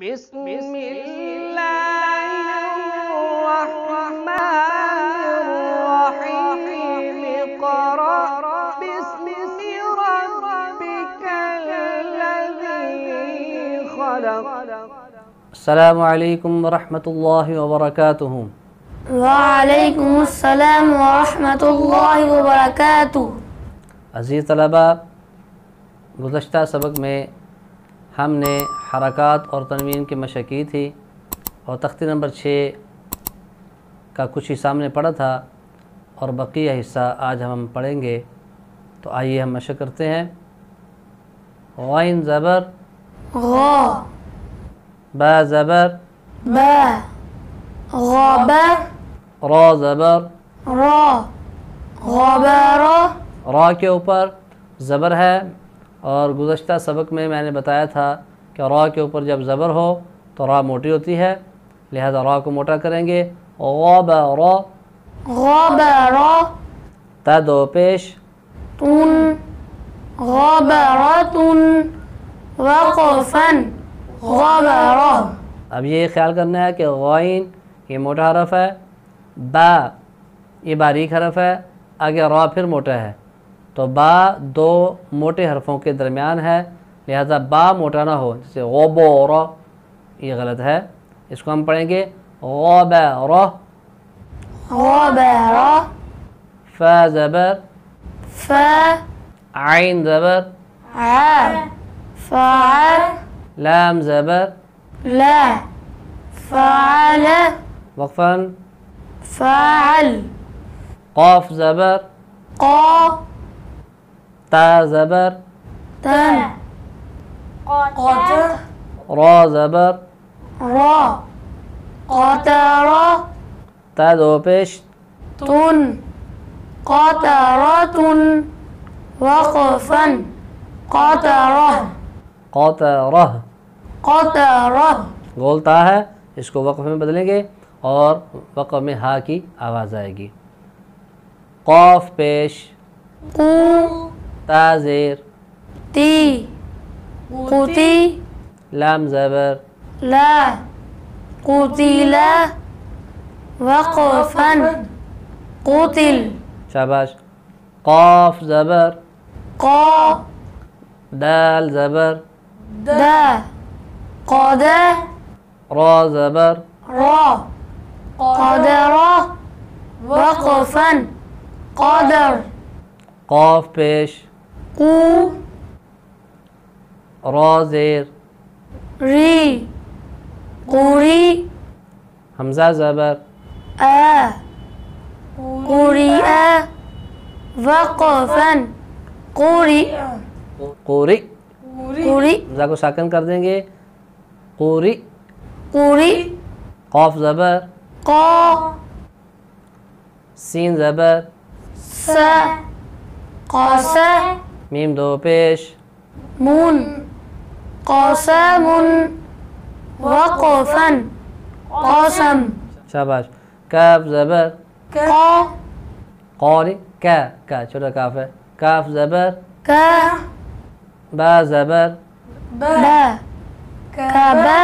بسم الله الرحمن الرحيم اقرأ باسم ربك الذي خلق. السلام علیکم ورحمۃ اللہ وبرکاتہ۔ وعلیکم السلام ورحمۃ اللہ وبرکاتہ۔ عزیز طلباء، گزشتہ سبق میں ہم نے حرکات اور تنوین کی مشق کی تھی اور تختی نمبر 6 کا کچھ حصہ ہم نے پڑھا تھا اور بقیہ حصہ آج ہم پڑھیں گے۔ تو آئیے ہم مشق کرتے ہیں۔ غین زبر، غا، با زبر، با، غابا، را زبر، را، غبارا، را کے اوپر زبر ہے اور گزشتہ سبق میں نے بتایا تھا کہ را کے اوپر جب زبر ہو تو را موٹی ہوتی ہے، لہذا را کو موٹا کریں گے۔ غبارا، غبارا، تا دو پیش، تن، غبارتن، وقفا، غبارا۔ اب یہ خیال کرنا ہے کہ غائن یہ موٹا حرف ہے، با یہ باریک حرف ہے، آگے را پھر موٹا ہے، تو با دو موٹے حرفوں کے درمیان ہے، لہذا با موٹا نہ ہو، جیسے غبورا یہ غلط ہے۔ اس کو ہم پڑھیں گے غبارا، غبارا، فا زبر، فا، عین زبر، عا، فعل، لام زبر، لا، فعل، وقفاً، فعل، قاف زبر، قا، تا زبر، تا، قط، را زبر، را، قطرا، تا دو پیش، تن، قطرتن، وقفا، قطرة، قطرہ، قطرة، گول تا ہے، اس کو وقف میں بدلیں گے اور وقف میں ہا کی آواز آئے گی۔ قاف پیش، قو، تا زیر، تی، قتی، لام زبر، لا، قتلا، وقفا، قتل، شاباش۔ قاف زبر، قا، دال زبر، دا، قدا، را زبر، را، قدرا، وقفا، قدر، قاف پیش، قو، را زیر، ری، قوری، حمزہ زبر، آ، قرئ، وقفا، قرئ، قوری، قرئ، حمزہ کو ساکن کر دیں گے، قوری۔ قرئ، قاف زبر، قا، سین زبر، سا، قاسا، میم دو پیش، من، قاسم، وقفا، قاسم، شاباش۔ کاف زبر، قا، قوری، کا چھوٹا کاف ہے، کاف زبر، کا، با زبر، با، کعبہ،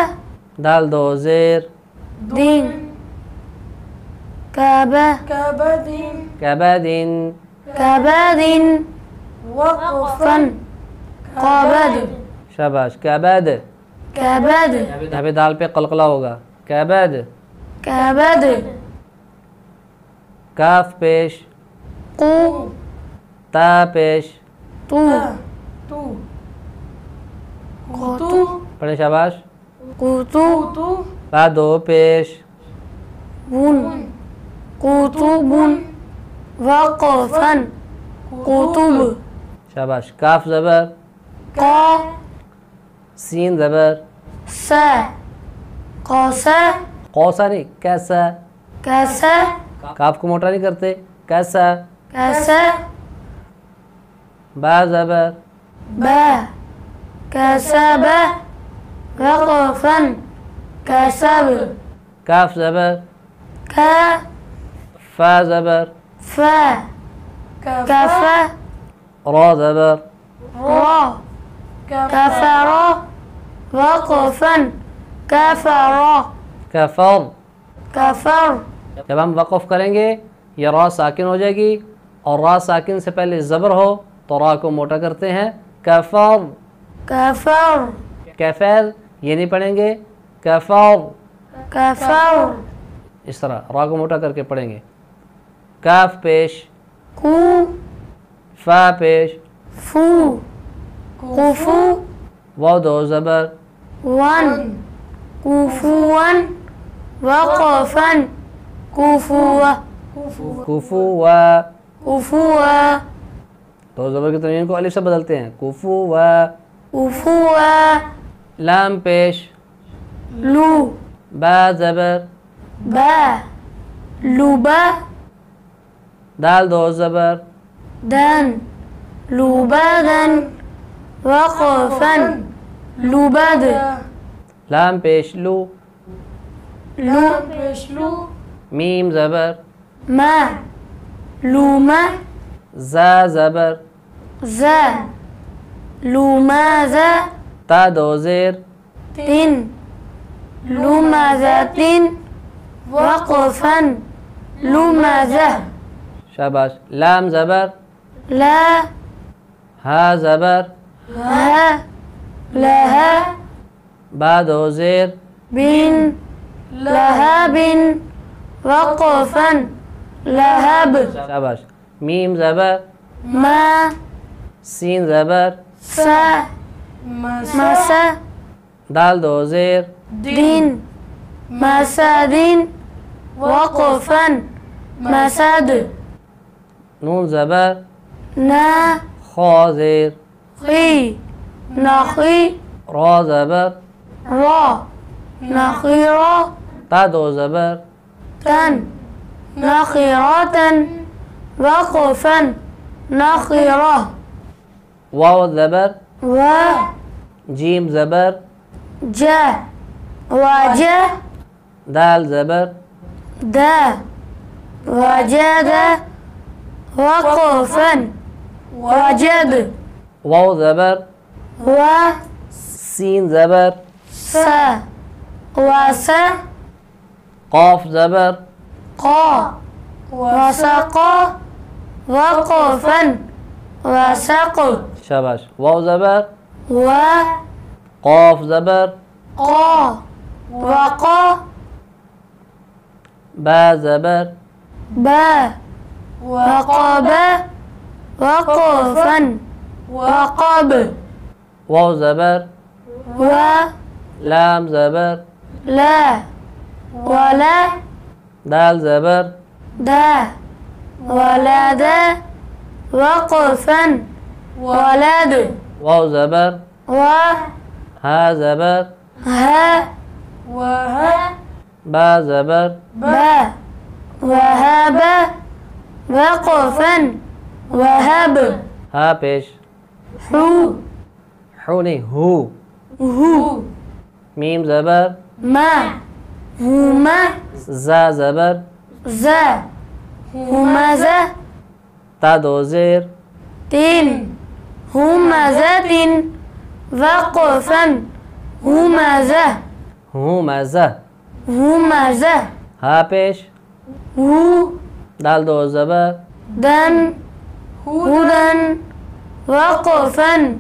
دال دو زیر، دین، کعبہ، کبدین، کبد، وقفا، قبد، شاباش۔ کبد، کبد، یہاں پہ دال پہ قلقلہ ہوگا، کبد۔ کبد، کاف پیش، قو، تا پیش، تو، قطو، پڑھیں شاباش۔ قطو، با دو پیش، بن، قطب، وقفا، قطب، شاباش۔ کاف زبر، قا، سین زبر، سا، قاسا، قوسا نہیں، کیسا، کسا، کاف کو موٹا نہیں کرتے، کیسا۔ کسا، با زبر، با، کسب، وقفا، کسب، کاف زبر، کا، فا زبر، فا، کفا، را زبر، را، کفرا، وقفا، كفر کفر. كفر جب ہم وقف کریں گے یہ را ساکن ہو جائے گی اور را ساکن سے پہلے زبر ہو تو را کو موٹا کرتے ہیں کفر. كفر کیفر یہ نہیں پڑھیں گے کفر. كفر اس طرح را کو موٹا کر کے پڑھیں گے. کاف پیش, كو فا پیش, فو كفو واو دو زبر, ون كفوا وقفا كفوا کفو و. كفوا دو زبر کی تنوین کو الف سے بدلتے ہیں کفو و. كفوا لام پیش, لو با زبر, با لبا دال دو زبر, دن لبادا وقفا لباد لام پیش لو, لو میم زبر, ما لوما زا زبر, زا لماذا تا دو زیر, تن لماذا وقفا لماذا شاباش. لام زبر, لا ہا زبر, ها لها با دو زیر, بن لهب وقفا لهب شاباش. میم زبر, ما سین زبر, سا مسا دال دو زیر, دين مساد وقفا مساد نون زبر, نا خا زیر, خي نخي را زبر, را نخيرا تا دو زبر, تن نخيرة وقفا نخيرة واو زبر, و جیم زبر, جا وجا دال زبر, دا وجد وقفا وجد واو زبر, و سین زبر, سا وسا قاف زبر, قا وسقا وقفا وسق شاباش. واو زبر, و قاف زبر, قا وقا با زبر, با وقبا وقفا وقب واو زبر, و لام زبر, لا ولا دال زبر, دا ولد وقفا ولد واو زبر, و ها زبر, ها وها با زبر, با وهب وقفا وهب ها پیش, حو حو نہیں ہو, هو میم زبر, ما هما زا زبر, ذا همزة تا دو زیر, تن همزة وقفا همزة همزه, همزة ها پیش, هو دال دو زبر, دن هدى وقفا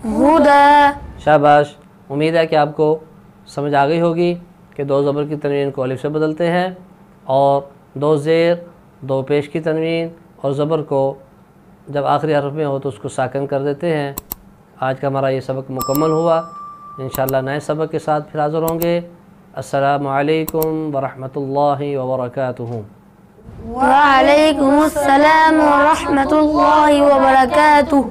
هدى شاباش. امید ہے کہ آپ کو سمجھ آ گئی ہوگی کہ دو زبر کی تنوین کو الف سے بدلتے ہیں اور دو زیر دو پیش کی تنوین اور زبر کو جب آخری حرف میں ہو تو اس کو ساکن کر دیتے ہیں. آج کا ہمارا یہ سبق مکمل ہوا. انشاءاللہ نئے سبق کے ساتھ پھر حاضر ہوں گے. السلام علیکم ورحمۃ اللہ وبرکاتہ. وعليكم السلام ورحمة الله وبركاته.